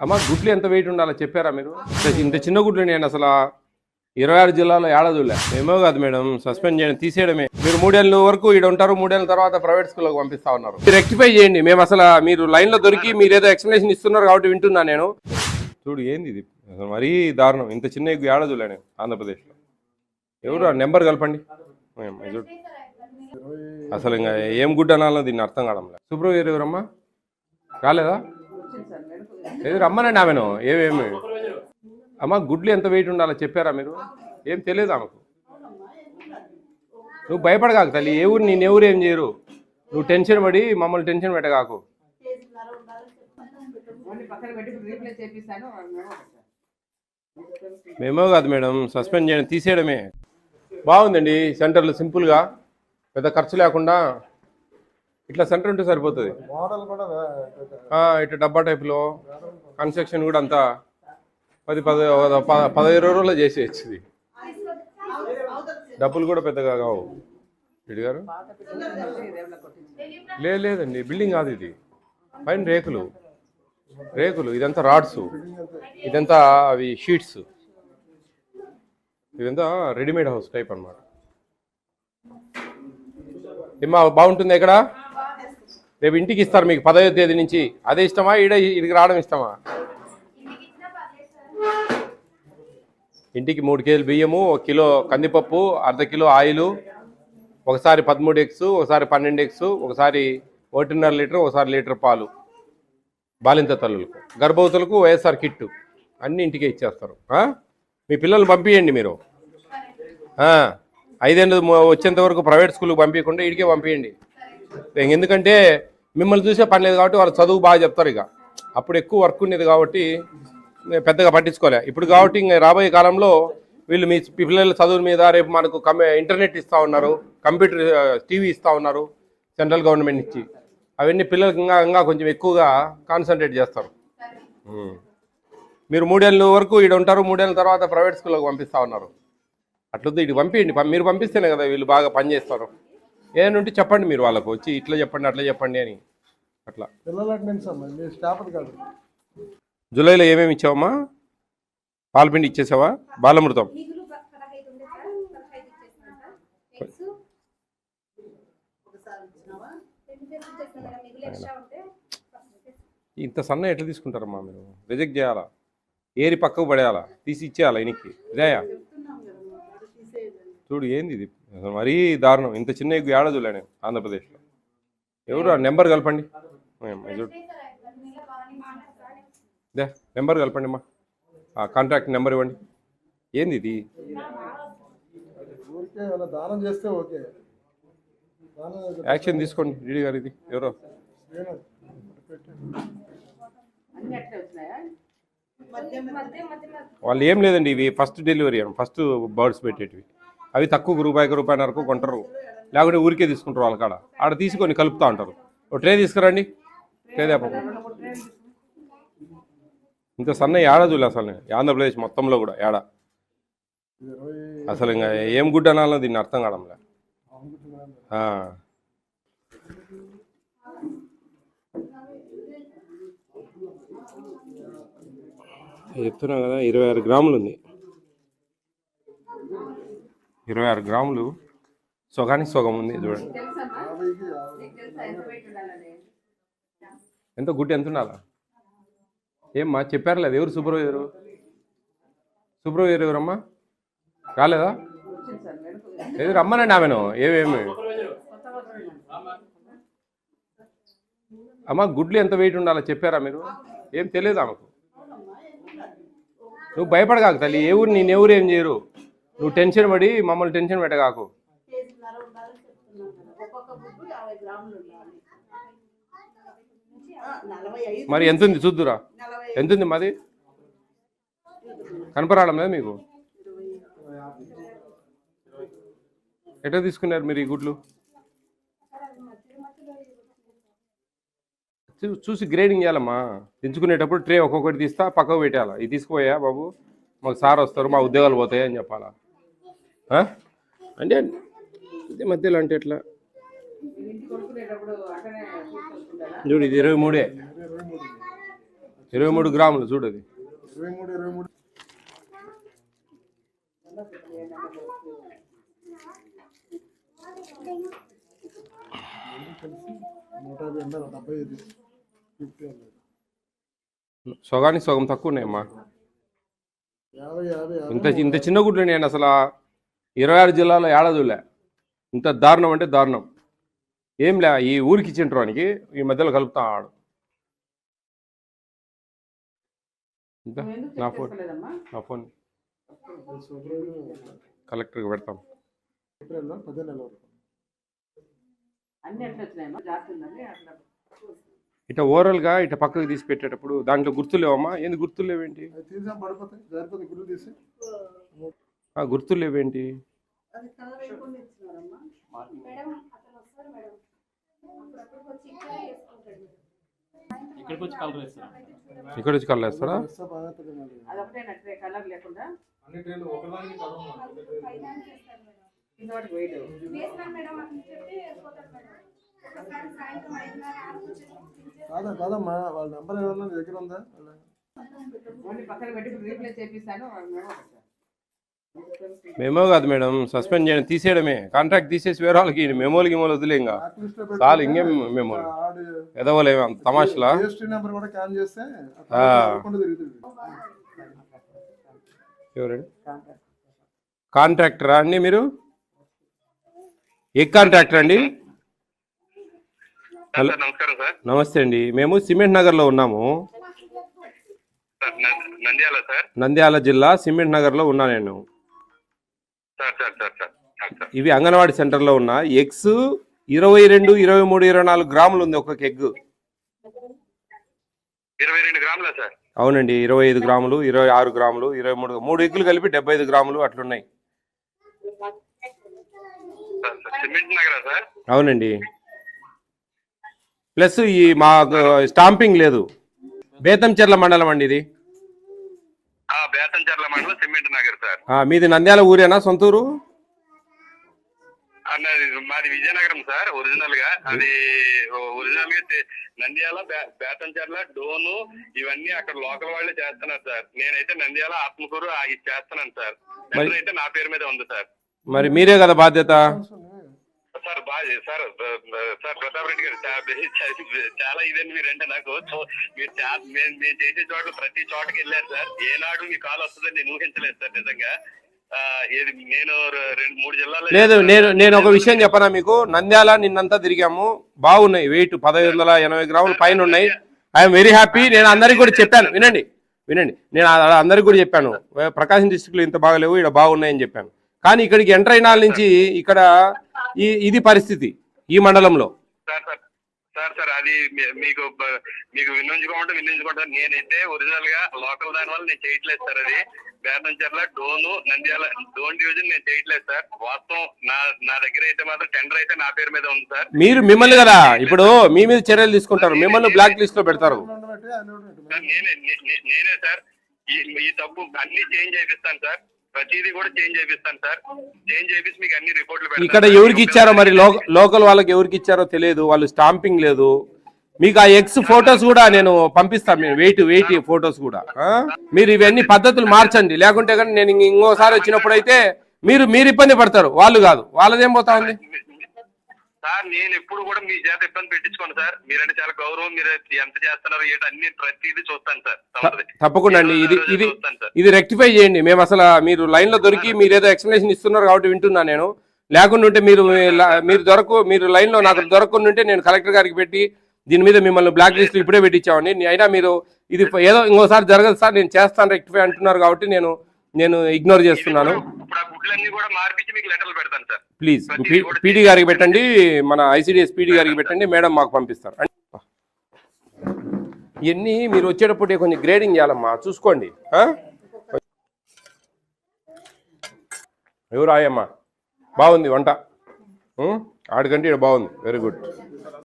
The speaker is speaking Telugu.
అమ్మ గుడ్లు ఎంత వెయిట్ ఉండాలో చెప్పారా మీరు? ఇంత చిన్న గుడ్లు నేను అసలు 26 జిల్లాలో ఏడాదిలే ఏమో కాదు మేడం, సస్పెండ్ చేయడం తీసేయడమే. మీరు 3 ఏళ్ళ వరకు ఇక్కడ ఉంటారు, 3 ఏళ్ళ తర్వాత ప్రైవేట్ స్కూల్కి పంపిస్తా ఉన్నారు. మీరు రెక్టిఫై చేయండి. మేము అసలు మీరు లైన్లో దొరికి మీరు ఏదో ఎక్స్ప్లెనేషన్ ఇస్తున్నారు కాబట్టి వింటున్నా నేను. చూడు ఏంది ఇది అసలు మరీ దారుణం. ఇంత చిన్న ఏడాదిలే నేను ఆంధ్రప్రదేశ్లో. ఎవరు ఆ నెంబర్ కలపండి. చూడు అసలు ఇంకా ఏం గుడ్ అనాలో దీన్ని అర్థం కావడంలే. సుబ్రహ్మణ్యం ఎవరమ్మా రాలేదా? లేదు రమ్మనండి ఆమెను. ఏమేమి అమ్మ గుడ్లు ఎంత వెయిట్ ఉండాలో చెప్పారా మీరు? ఏం తెలియదు ఆమెకు. నువ్వు భయపడగాకు తల్లి. ఏ ఊరు నేను ఎవరు ఏం చేయరు. నువ్వు టెన్షన్ పడి మమ్మల్ని టెన్షన్ పెట్టగాకు. మేమో కాదు మేడం, సస్పెండ్ చేయడం తీసేయడమే. బాగుందండి సెంటర్లు సింపుల్గా, పెద్ద ఖర్చు లేకుండా ఇట్లా సెంటర్ ఉంటే సరిపోతుంది. ఇట్లా డబ్బా టైప్లో కన్స్ట్రక్షన్ కూడా అంతా 10-15 రోజుల్లో చేసేయచ్చు. ఇది డబ్బులు కూడా పెద్దగా కావు. రెడ్డి గారు లేదండి, బిల్డింగ్ కాదు ఇది. పైన రేకులు ఇదంతా రాడ్స్, ఇదంతా అవి షీట్స్, ఇదంతా రెడీమేడ్ హౌస్ టైప్ అన్నమాట. ఏమా బాగుంటుంది ఇక్కడ? రేపు ఇంటికి ఇస్తారు మీకు 10వ తేదీ నుంచి. అదే ఇష్టమా ఇడికి రావడం ఇష్టమా? ఇంటికి 3 కేజీలు బియ్యము, 1 కిలో కందిపప్పు, అర్ధ కిలో ఆయిలు, ఒకసారి 13 ఎగ్స్, ఒకసారి 12 ఎగ్స్, ఒకసారి 1.5 లీటర్, ఒకసారి లీటర్ పాలు. బాలింత తల్లులకు, గర్భవతులకు వైఎస్ఆర్ కిట్టు అన్నీ ఇంటికే ఇచ్చేస్తారు. మీ పిల్లల్ని పంపించండి మీరు. 5 ఏళ్ళు వచ్చేంత వరకు ప్రైవేట్ స్కూల్కి పంపించకుండా ఇడికే పంపించండి. ఎందుకంటే మిమ్మల్ని చూసే పని లేదు కాబట్టి వాళ్ళు చదువు బాగా చెప్తారు. ఇక అప్పుడు ఎక్కువ వర్క్ ఉండేది కాబట్టి పెద్దగా పట్టించుకోలే. ఇప్పుడు కాబట్టి ఇంకా రాబోయే కాలంలో వీళ్ళు మీ పిల్లల చదువు మీద రేపు మనకు ఇంటర్నెట్ ఇస్తూ ఉన్నారు, కంప్యూటర్ టీవీ ఇస్తూ ఉన్నారు సెంట్రల్ గవర్నమెంట్ నుంచి. అవన్నీ పిల్లలకి ఇంకా కొంచెం ఎక్కువగా కాన్సన్ట్రేట్ చేస్తారు. మీరు 3 ఏళ్ళ వరకు ఇక్కడ ఉంటారు, 3 ఏళ్ళ తర్వాత ప్రైవేట్ స్కూల్కి పంపిస్తూ ఉన్నారు. అట్లొద్దు, ఇటు పంపించండి. మీరు పంపిస్తేనే కదా వీళ్ళు బాగా పనిచేస్తారు. ఏదైనా ఉంటే చెప్పండి, మీరు వాళ్ళకు వచ్చి ఇట్లా చెప్పండి అట్లా చెప్పండి అని. అట్లా జూలైలో ఏమేమి ఇచ్చావమ్మా? పాలపిండి ఇచ్చేసావా? బాలమృతం ఇంత సన్న ఎట్లా తీసుకుంటారమ్మా మీరు? రిజెక్ట్ చేయాలా? ఏరి పక్కకు పడేయాలా? తీసి ఇచ్చేయాలా ఇనికి? ఇదాయా చూడు ఏంది ఇది అసలు మరీ దారుణం. ఇంత చిన్న ఏడాదిలే నేను ఆంధ్రప్రదేశ్లో. ఎవరు ఆ నెంబర్ కలపండి. చూడు నెంబర్ కలపండి అమ్మా. కాంటాక్ట్ నెంబర్ ఇవ్వండి. ఏంది ఇది? యాక్షన్ తీసుకోండి రెడ్డి గారు. ఇది ఎవరో వాళ్ళు ఏం లేదండి, ఇవి ఫస్ట్ డెలివరీ ఫస్ట్ బర్డ్స్ పెట్టేటివి. అవి తక్కువ రూపాయిన్నరకు కొంటారు, లేకుంటే ఊరికే తీసుకుంటారు. వాళ్ళ కాడ ఆడ తీసుకొని కలుపుతూ ఉంటారు. ఒక ట్రే తీసుకురండి. ట్రే దేప. ఇంత సన్న ఏడాది అసలు ఆంధ్రప్రదేశ్ మొత్తంలో కూడా ఏడా. అసలు ఇంకా ఏం గుడ్ అనాలో దీన్ని అర్థం కావడంలే. చెప్తున్నా కదా, 26 గ్రాములు ఉంది. 26 గ్రాములు సగానికి సగం ఉంది. చూడండి ఎంత గుడ్డు ఎంత ఉండాలా? ఏమ్మా చెప్పారు లేదు? ఎవరు సుబ్రహ్మణ్యం ఎవరమ్మా రాలేదా? లేదు రమ్మనండి ఆమెను. ఏమేమి అమ్మ గుడ్లు ఎంత వెయిట్ ఉండాలో చెప్పారా మీరు? ఏం తెలియదు ఆమెకు. నువ్వు భయపడగాకు తల్లి. ఏ ఊరు నేను ఎవరు ఏం చేయరు. నువ్వు టెన్షన్ పడి మమ్మల్ని టెన్షన్ పెట్టగాకు. మరి ఎంత ఉంది చూద్దురా? ఎంత ఉంది మాది? కనపరాడం లేదు మీకు? ఎట్లా తీసుకున్నారు మీరు ఈ గుడ్లు? చూసి గ్రేడింగ్ చేయాలమ్మా. దించుకునేటప్పుడు ట్రే ఒక్కొక్కటి తీస్తా, పక్కకు పెట్టాలా. ఇది తీసుకుపోయా బాబు, మాకు సార్ వస్తారు, మా ఉద్యోగాలు పోతాయి అని చెప్పాలా? అంటే ఇదే మధ్యలో అంటే ఎట్లా? చూడు ఇది 23. 23 గ్రాములు చూడది. 23 సగానికి సగం తక్కువ ఉన్నాయమ్మా. 50 ఇంత చిన్న గుడ్లు నేను అసలు 26 జిల్లాలో ఏడాదిలే. ఇంత దారుణం అంటే దారుణం. ఏం లే, ఈ ఊరికి ఇచ్చింటానికి ఈ మధ్యలో కలుపుతా ఆడు. నా ఫోన్ కలెక్టర్కి పెడతాం. ఇట్లా ఓవరాల్గా ఇట్లా పక్కకు తీసి పెట్టేటప్పుడు దాంట్లో గుర్తులేవమ్మా? ఏంది గుర్తులేవేంటి? గుర్తులేవేంటి? ఇక్కడ వచ్చి కలర్ వేస్తారా? కాదమ్మా, వాళ్ళ నెంబర్ ఏమన్నా నీ దగ్గర ఉందా? మెమో కాదు మేడం, సస్పెండ్ చేయడం, తీసేయడమే. కాంట్రాక్ట్ తీసేసి వేరే వాళ్ళకి మెమోలు గిమోలు వదిలే ఇంకా చాలు. ఇంకేం మెమోలు ఎదవలేము అంత తమాషలా. ఎవరండి కాంట్రాక్టరా అండి మీరు? ఏ కాంట్రాక్టర్ అండి? నమస్తే అండి, మేము సిమెంట్ నగర్లో ఉన్నాము. నంద్యాల జిల్లా సిమెంట్ నగర్లో ఉన్నా నేను. ఇవి అంగన్వాడీ సెంటర్లో ఉన్న ఎగ్స్ 22, 23, 24 గ్రాములు ఉంది ఒక్కొక్క ఎగ్. 22 గ్రాములా సార్? అవునండి, 25 గ్రాములు, 26 గ్రాములు, 23, 3 ఎగ్గులు కలిపి 75 గ్రాములు అట్లున్నాయి. అవునండి, ప్లస్ ఈ మాకు స్టాంపింగ్ లేదు. బేతంచెర్ల మండలం అండి ఇది. బేతంచెర్ల మండలం సిమెంట్ నగర్ సార్. మీది నంద్యాల ఊరేనా సొంతూరు? మాది విజయనగరం సార్. ఒరిజినల్ గా అది ఒరిజినల్ గా నంద్యాల, బేతంచెర్ల, డోను ఇవన్నీ అక్కడ లోకల్ వాళ్ళే చేస్తున్నారు సార్. నేనైతే నంద్యాల, ఆత్మకూరు ఇది చేస్తున్నాను సార్. అయితే నా పేరు మీద ఉంది సార్. మరి మీరే కదా బాధ్యత sir. Sir sir Pratap Reddy గారు చాలా ఇదండి మీరంటే నాకు. మీరు మేము చేసే చోట్ల ప్రతి చోటకి వెళ్ళారు సార్. ఏనాడు మీ కాల్ వస్తుందని నేను ఊహించలేదు సార్ నిజంగా. నేను 2-3 జిల్లాలో లేదు. నేను ఒక విషయం చెప్పనా మీకు. నంద్యాల నిన్నంతా తిరిగాము, బాగున్నాయి. వెయిట్ 1580 గ్రాములు పైన ఉన్నాయి. I'm very happy. నేను అందరికి కూడా చెప్పాను, వినండి, నేను అందరికి కూడా చెప్పాను, ప్రకాశం డిస్ట్రిక్ట్లో ఇంత బాగలేవు, ఇక్కడ బాగున్నాయని చెప్పాను. కానీ ఇక్కడికి ఎంటర్ అయిన నుంచి ఇక్కడ ఇది పరిస్థితి ఈ మండలంలో. సార్ అది మీకు వినియోగించుకుంటారు. నేనైతే ఒరిజినల్ గా లోకల్ దాని వల్ల నేను చేయట్లేదు సార్. అది బేతంచెర్ల, డోను, నంద్యాల డోన్ డివిజన్ నేను చేయట్లేదు సార్. వాస్తవం నా దగ్గర అయితే మాత్రం టెండర్ అయితే నా పేరు మీద ఉంది సార్. మిమ్మల్ని కదా ఇప్పుడు మీ మీద చర్యలు తీసుకుంటారు, మిమ్మల్ని బ్లాక్ లిస్ట్ లో పెడతారు. నేనే సార్ ఈ తప్పు అన్ని చేంజ్ చేపిస్తాను సార్. ప్రతిదీ కూడా చేంజ్ చేపిస్తాను సార్. చేంజ్ చేపించి మీకు అన్ని రిపోర్ట్లు ఇక్కడ ఎవరికి ఇచ్చారో మరి లోకల్ వాళ్ళకి ఎవరికి ఇచ్చారో తెలియదు, వాళ్ళు స్టాంపింగ్ లేదు. మీకు ఆ ఎగ్స్ ఫొటోస్ కూడా నేను పంపిస్తాను, వెయిట్ ఫొటోస్ కూడా. మీరు ఇవన్నీ పద్ధతులు మార్చండి, లేకుంటే కానీ నేను ఇంకోసారి వచ్చినప్పుడు అయితే మీరు ఇబ్బంది పడతారు, వాళ్ళు కాదు. వాళ్ళదేం పోతా ఉంది సార్. నేను ఎప్పుడు కూడా మీ చేత ఇబ్బంది పెట్టించుకోండి సార్. మీరంటే చాలా గౌరవం. మీరు ఎంత చేస్తున్నారు అన్ని ప్రతిదీ చూస్తాను సార్. తప్పకుండా అండి, ఇది రెక్టిఫై చేయండి. మేము అసలు మీరు లైన్ లో దొరికి మీరు ఏదో ఎక్స్ప్లెనేషన్ ఇస్తున్నారు కాబట్టి వింటున్నా నేను. లేకుండా ఉంటే మీరు లైన్ లో నాకు దొరకకుండా ఉంటే నేను కలెక్టర్ గారికి పెట్టి దీని మీద మిమ్మల్ని బ్లాక్ లిస్ట్ ఇప్పుడే పెట్టించామండి. అయినా మీరు ఇది ఏదో ఇంకోసారి జరగదు సార్, నేను చేస్తాను రెక్టిఫై అంటున్నారు కాబట్టి నేను ఇగ్నోర్ చేస్తున్నాను. ప్లీజ్ పీడీ గారికి పెట్టండి, మన ఐసిడిఎస్ పీడీ గారికి పెట్టండి, మేడం మాకు పంపిస్తారు. ఇవన్నీ మీరు వచ్చేటప్పుడు కొంచెం గ్రేడింగ్ చేయాలమ్మా, చూసుకోండి. ఎవరు ఆయమ్మా? బాగుంది వంట, ఆడికంటే ఇక్కడ బాగుంది. Very good.